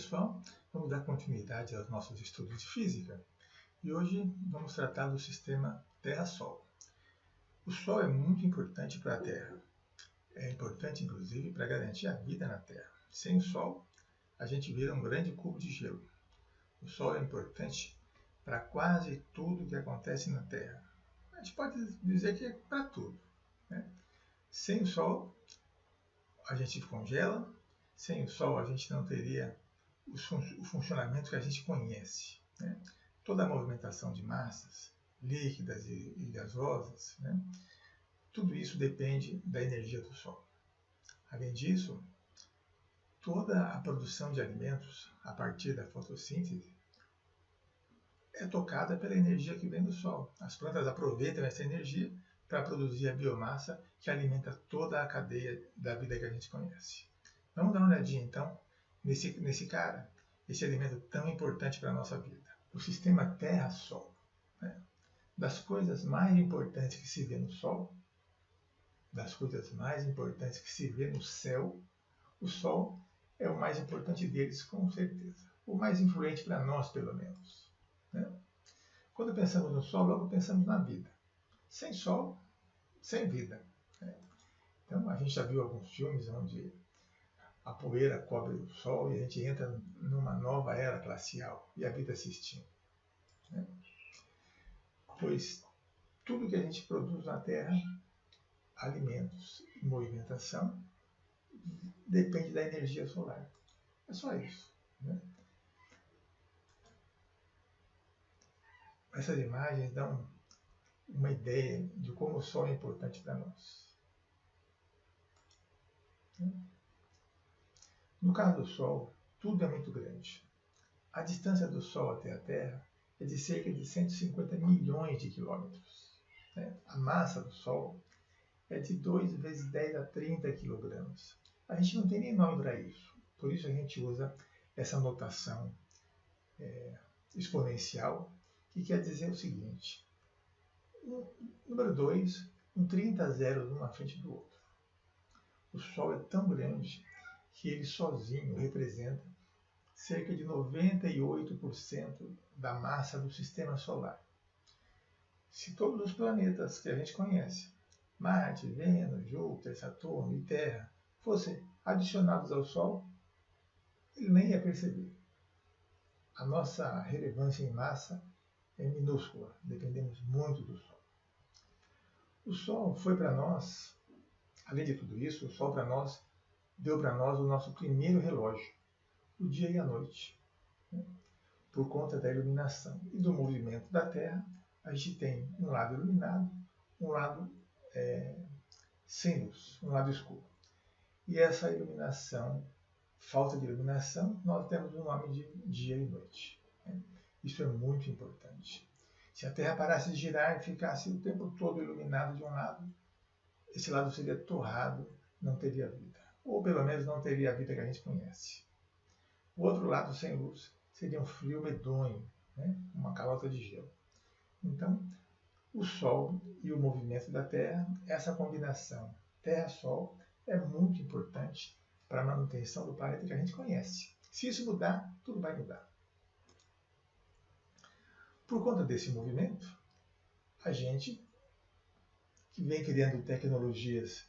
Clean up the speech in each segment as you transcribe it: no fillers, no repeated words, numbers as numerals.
pessoal, vamos dar continuidade aos nossos estudos de física e hoje vamos tratar do sistema Terra-Sol. O Sol é muito importante para a Terra, é importante inclusive para garantir a vida na Terra. Sem o Sol, a gente vira um grande cubo de gelo. O Sol é importante para quase tudo que acontece na Terra. A gente pode dizer que é para tudo, né? Sem o Sol, a gente congela. Sem o Sol, a gente não teria o funcionamento que a gente conhece, né? Toda a movimentação de massas líquidas e gasosas, né? Tudo isso depende da energia do Sol. Além disso, toda a produção de alimentos a partir da fotossíntese é tocada pela energia que vem do Sol. As plantas aproveitam essa energia para produzir a biomassa que alimenta toda a cadeia da vida que a gente conhece. Vamos dar uma olhadinha, então, nesse cara, esse alimento tão importante para a nossa vida. O sistema Terra-Sol. Né? Das coisas mais importantes que se vê no Sol, das coisas mais importantes que se vê no céu, o Sol é o mais importante deles, com certeza. O mais influente para nós, pelo menos. Né? Quando pensamos no Sol, logo pensamos na vida. Sem Sol, sem vida. Né? Então, a gente já viu alguns filmes onde a poeira cobre o Sol e a gente entra numa nova era glacial e a vida se extingue. Né? Pois tudo que a gente produz na Terra, alimentos e movimentação, depende da energia solar. É só isso. Né? Essas imagens dão uma ideia de como o Sol é importante para nós. No caso do Sol, tudo é muito grande. A distância do Sol até a Terra é de cerca de 150 milhões de quilômetros. A massa do Sol é de 2 vezes 10 a 30 quilogramas. A gente não tem nem nome para isso. Por isso a gente usa essa notação exponencial, que quer dizer o seguinte. Número 2, 30 zeros um na frente do outro. O Sol é tão grande que ele sozinho representa cerca de 98% da massa do Sistema Solar. Se todos os planetas que a gente conhece, Marte, Vênus, Júpiter, Saturno e Terra, fossem adicionados ao Sol, ele nem ia perceber. A nossa relevância em massa é minúscula, dependemos muito do Sol. O Sol foi para nós, além de tudo isso, o Sol deu para nós o nosso primeiro relógio, o dia e a noite. Por conta da iluminação e do movimento da Terra, a gente tem um lado iluminado, um lado sem luz, um lado escuro. E essa iluminação, falta de iluminação, nós temos o nome de dia e noite. Isso é muito importante. Se a Terra parasse de girar e ficasse o tempo todo iluminado de um lado, esse lado seria torrado, não teria vida. Ou pelo menos não teria a vida que a gente conhece. O outro lado, sem luz, seria um frio medonho, né? Uma calota de gelo. Então, o Sol e o movimento da Terra, essa combinação Terra-Sol, é muito importante para a manutenção do planeta que a gente conhece. Se isso mudar, tudo vai mudar. Por conta desse movimento, a gente que vem criando tecnologias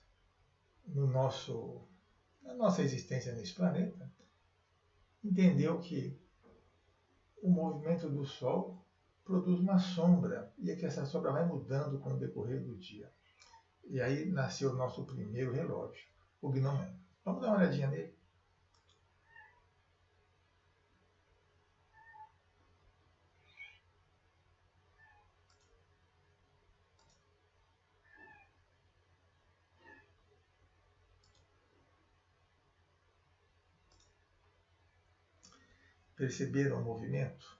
na nossa existência nesse planeta, entendeu que o movimento do Sol produz uma sombra, e é que essa sombra vai mudando com o decorrer do dia. E aí nasceu o nosso primeiro relógio, o gnomônio. Vamos dar uma olhadinha nele? Perceberam o movimento?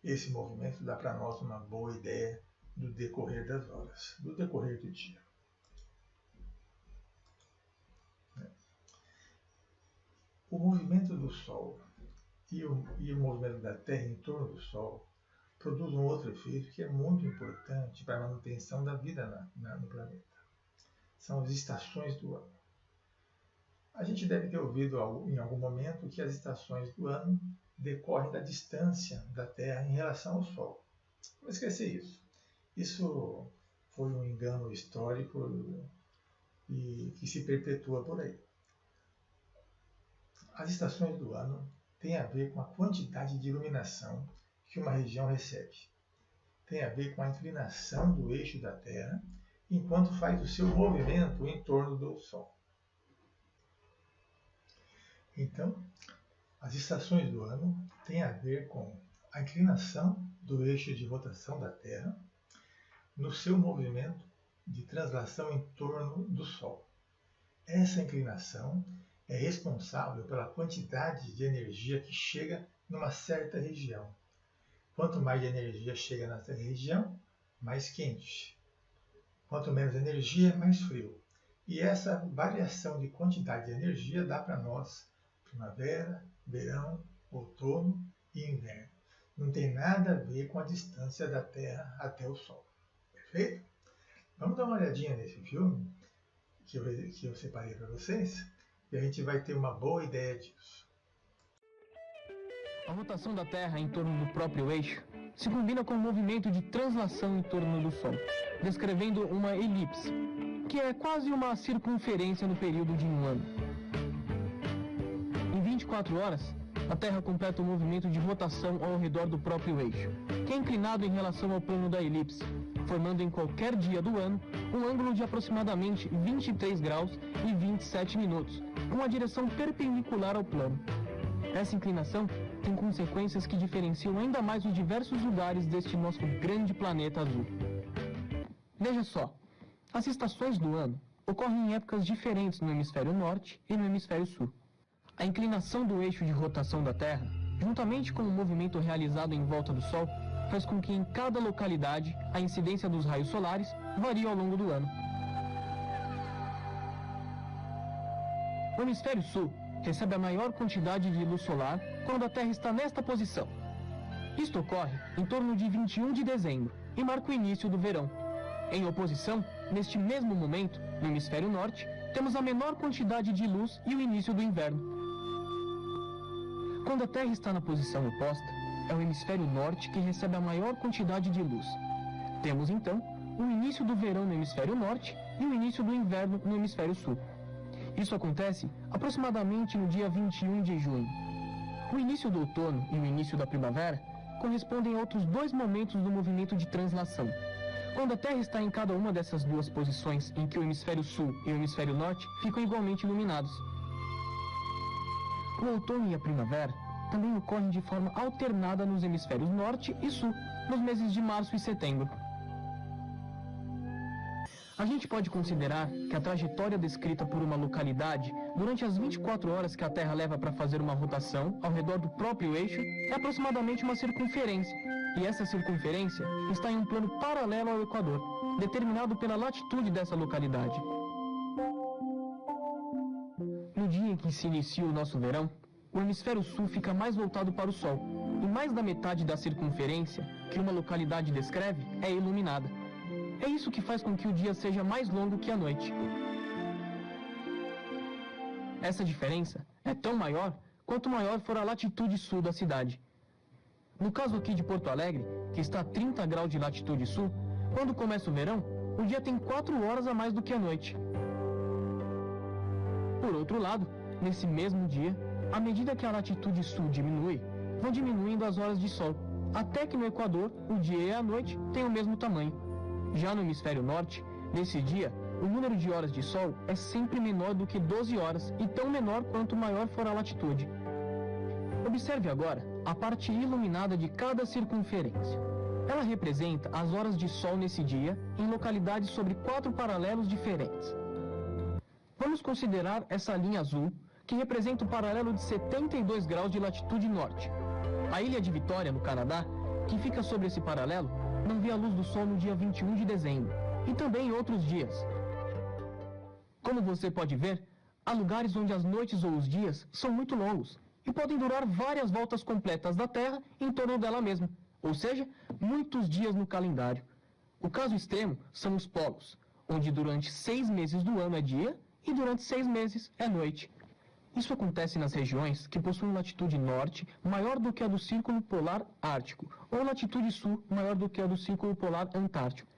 Esse movimento dá para nós uma boa ideia do decorrer das horas, do decorrer do dia. O movimento do Sol e o movimento da Terra em torno do Sol produz um outro efeito que é muito importante para a manutenção da vida no planeta. São as estações do ano. A gente deve ter ouvido em algum momento que as estações do ano decorrem da distância da Terra em relação ao Sol. Não esquecer isso. Isso foi um engano histórico e que se perpetua por aí. As estações do ano têm a ver com a quantidade de iluminação que uma região recebe. Tem a ver com a inclinação do eixo da Terra enquanto faz o seu movimento em torno do Sol. Então, as estações do ano têm a ver com a inclinação do eixo de rotação da Terra no seu movimento de translação em torno do Sol. Essa inclinação é responsável pela quantidade de energia que chega numa certa região. Quanto mais energia chega nessa região, mais quente. Quanto menos energia, mais frio. E essa variação de quantidade de energia dá para nós primavera, verão, outono e inverno. Não tem nada a ver com a distância da Terra até o Sol. Perfeito? Vamos dar uma olhadinha nesse filme que eu separei para vocês e a gente vai ter uma boa ideia disso. A rotação da Terra em torno do próprio eixo se combina com o movimento de translação em torno do Sol, descrevendo uma elipse, que é quase uma circunferência no período de um ano. Em 24 horas, a Terra completa o movimento de rotação ao redor do próprio eixo, que é inclinado em relação ao plano da elipse, formando em qualquer dia do ano um ângulo de aproximadamente 23 graus e 27 minutos, com a direção perpendicular ao plano. Essa inclinação tem consequências que diferenciam ainda mais os diversos lugares deste nosso grande planeta azul. Veja só, as estações do ano ocorrem em épocas diferentes no hemisfério norte e no hemisfério sul. A inclinação do eixo de rotação da Terra, juntamente com o movimento realizado em volta do Sol, faz com que em cada localidade a incidência dos raios solares varie ao longo do ano. O hemisfério sul recebe a maior quantidade de luz solar quando a Terra está nesta posição. Isto ocorre em torno de 21 de dezembro e marca o início do verão. Em oposição, neste mesmo momento, no hemisfério norte, temos a menor quantidade de luz e o início do inverno. Quando a Terra está na posição oposta, é o hemisfério norte que recebe a maior quantidade de luz. Temos, então, o início do verão no hemisfério norte e o início do inverno no hemisfério sul. Isso acontece aproximadamente no dia 21 de junho. O início do outono e o início da primavera correspondem a outros dois momentos do movimento de translação. Quando a Terra está em cada uma dessas duas posições em que o hemisfério sul e o hemisfério norte ficam igualmente iluminados. O outono e a primavera também ocorrem de forma alternada nos hemisférios norte e sul, nos meses de março e setembro. A gente pode considerar que a trajetória descrita por uma localidade durante as 24 horas que a Terra leva para fazer uma rotação ao redor do próprio eixo é aproximadamente uma circunferência, e essa circunferência está em um plano paralelo ao Equador, determinado pela latitude dessa localidade. No dia em que se inicia o nosso verão, o hemisfério sul fica mais voltado para o Sol, e mais da metade da circunferência que uma localidade descreve é iluminada. É isso que faz com que o dia seja mais longo que a noite. Essa diferença é tão maior quanto maior for a latitude sul da cidade. No caso aqui de Porto Alegre, que está a 30 graus de latitude sul, quando começa o verão, o dia tem 4 horas a mais do que a noite. Por outro lado, nesse mesmo dia, à medida que a latitude sul diminui, vão diminuindo as horas de sol, até que no Equador, o dia e a noite têm o mesmo tamanho. Já no hemisfério norte, nesse dia, o número de horas de sol é sempre menor do que 12 horas e tão menor quanto maior for a latitude. Observe agora a parte iluminada de cada circunferência. Ela representa as horas de sol nesse dia em localidades sobre 4 paralelos diferentes. Vamos considerar essa linha azul, que representa o paralelo de 72 graus de latitude norte. A ilha de Vitória, no Canadá, que fica sobre esse paralelo, não vê a luz do sol no dia 21 de dezembro, e também em outros dias. Como você pode ver, há lugares onde as noites ou os dias são muito longos, e podem durar várias voltas completas da Terra em torno dela mesma, ou seja, muitos dias no calendário. O caso extremo são os polos, onde durante 6 meses do ano é dia, e durante 6 meses é noite. Isso acontece nas regiões que possuem latitude norte maior do que a do Círculo Polar Ártico, ou latitude sul maior do que a do Círculo Polar Antártico.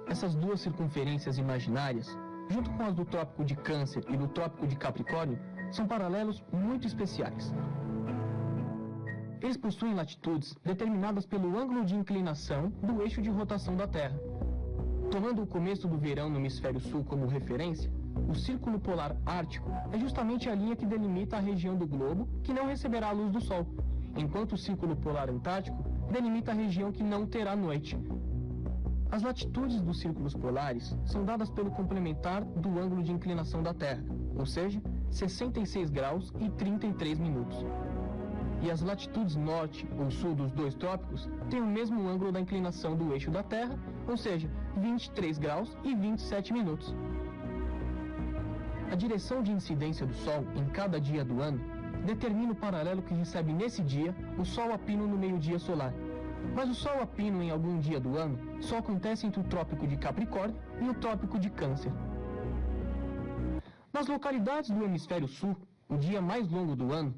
Essas duas circunferências imaginárias, junto com as do Trópico de Câncer e do Trópico de Capricórnio, são paralelos muito especiais. Eles possuem latitudes determinadas pelo ângulo de inclinação do eixo de rotação da Terra. Tomando o começo do verão no hemisfério sul como referência, o Círculo Polar Ártico é justamente a linha que delimita a região do globo que não receberá a luz do Sol, enquanto o Círculo Polar Antártico delimita a região que não terá noite. As latitudes dos círculos polares são dadas pelo complementar do ângulo de inclinação da Terra, ou seja, 66 graus e 33 minutos. E as latitudes norte ou sul dos dois trópicos têm o mesmo ângulo da inclinação do eixo da Terra, ou seja, 23 graus e 27 minutos. A direção de incidência do Sol em cada dia do ano determina o paralelo que recebe nesse dia o Sol a pino no meio-dia solar. Mas o Sol a pino em algum dia do ano só acontece entre o Trópico de Capricórnio e o Trópico de Câncer. Nas localidades do hemisfério sul, o dia mais longo do ano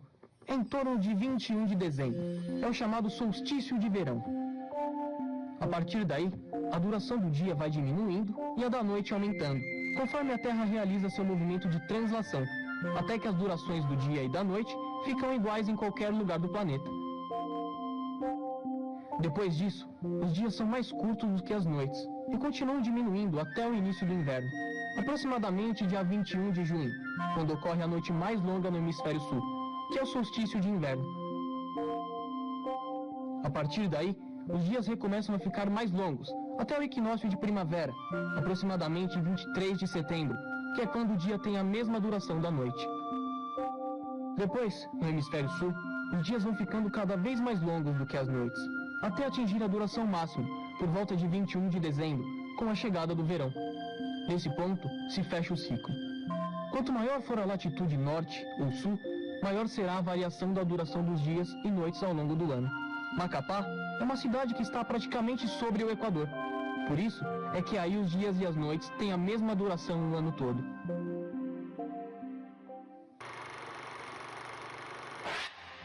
é em torno de 21 de dezembro. É o chamado solstício de verão. A partir daí, a duração do dia vai diminuindo e a da noite aumentando, conforme a Terra realiza seu movimento de translação, até que as durações do dia e da noite ficam iguais em qualquer lugar do planeta. Depois disso, os dias são mais curtos do que as noites e continuam diminuindo até o início do inverno, aproximadamente dia 21 de junho, quando ocorre a noite mais longa no hemisfério sul, que é o solstício de inverno. A partir daí, os dias recomeçam a ficar mais longos, até o equinócio de primavera, aproximadamente 23 de setembro, que é quando o dia tem a mesma duração da noite. Depois, no hemisfério sul, os dias vão ficando cada vez mais longos do que as noites, até atingir a duração máxima, por volta de 21 de dezembro, com a chegada do verão. Nesse ponto, se fecha o ciclo. Quanto maior for a latitude norte ou sul, maior será a variação da duração dos dias e noites ao longo do ano. Macapá é uma cidade que está praticamente sobre o Equador. Por isso, é que aí os dias e as noites têm a mesma duração o ano todo.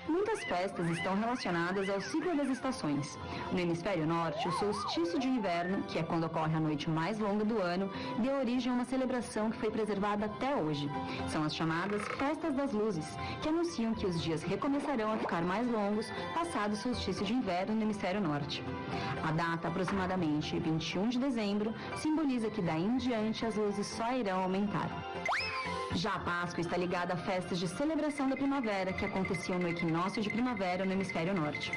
Muitas festas estão relacionadas ao ciclo das estações. No hemisfério norte, o solstício de inverno, que é quando ocorre a noite mais longa do ano, deu origem a uma celebração que foi preservada até hoje. São as chamadas Festas das Luzes, que anunciam que os dias recomeçarão a ficar mais longos passado o solstício de inverno no hemisfério norte. A data, aproximadamente 21 de dezembro, simboliza que daí em diante as luzes só irão aumentar. Já a Páscoa está ligada a festas de celebração da primavera que aconteciam no equinócio de primavera no hemisfério norte.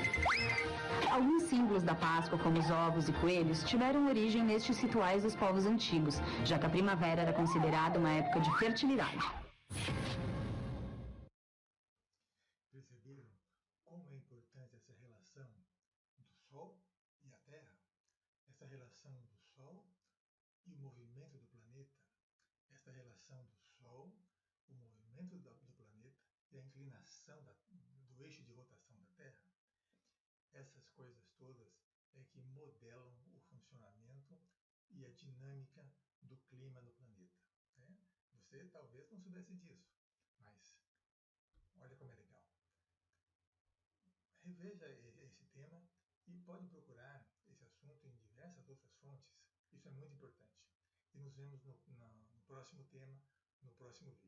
Alguns símbolos da Páscoa, como os ovos e coelhos, tiveram origem nestes rituais dos povos antigos, já que a primavera era considerada uma época de fertilidade. Perceberam como é importante essa relação do Sol e a Terra? Essa relação do Sol e o movimento do planeta? Essa relação do Sol, o movimento do planeta e a inclinação do eixo de rotação da Terra? Essas coisas todas é que modelam o funcionamento e a dinâmica do clima no planeta, né? Você talvez não soubesse disso, mas olha como é legal. Reveja esse tema e pode procurar esse assunto em diversas outras fontes. Isso é muito importante. E nos vemos no próximo tema, no próximo vídeo.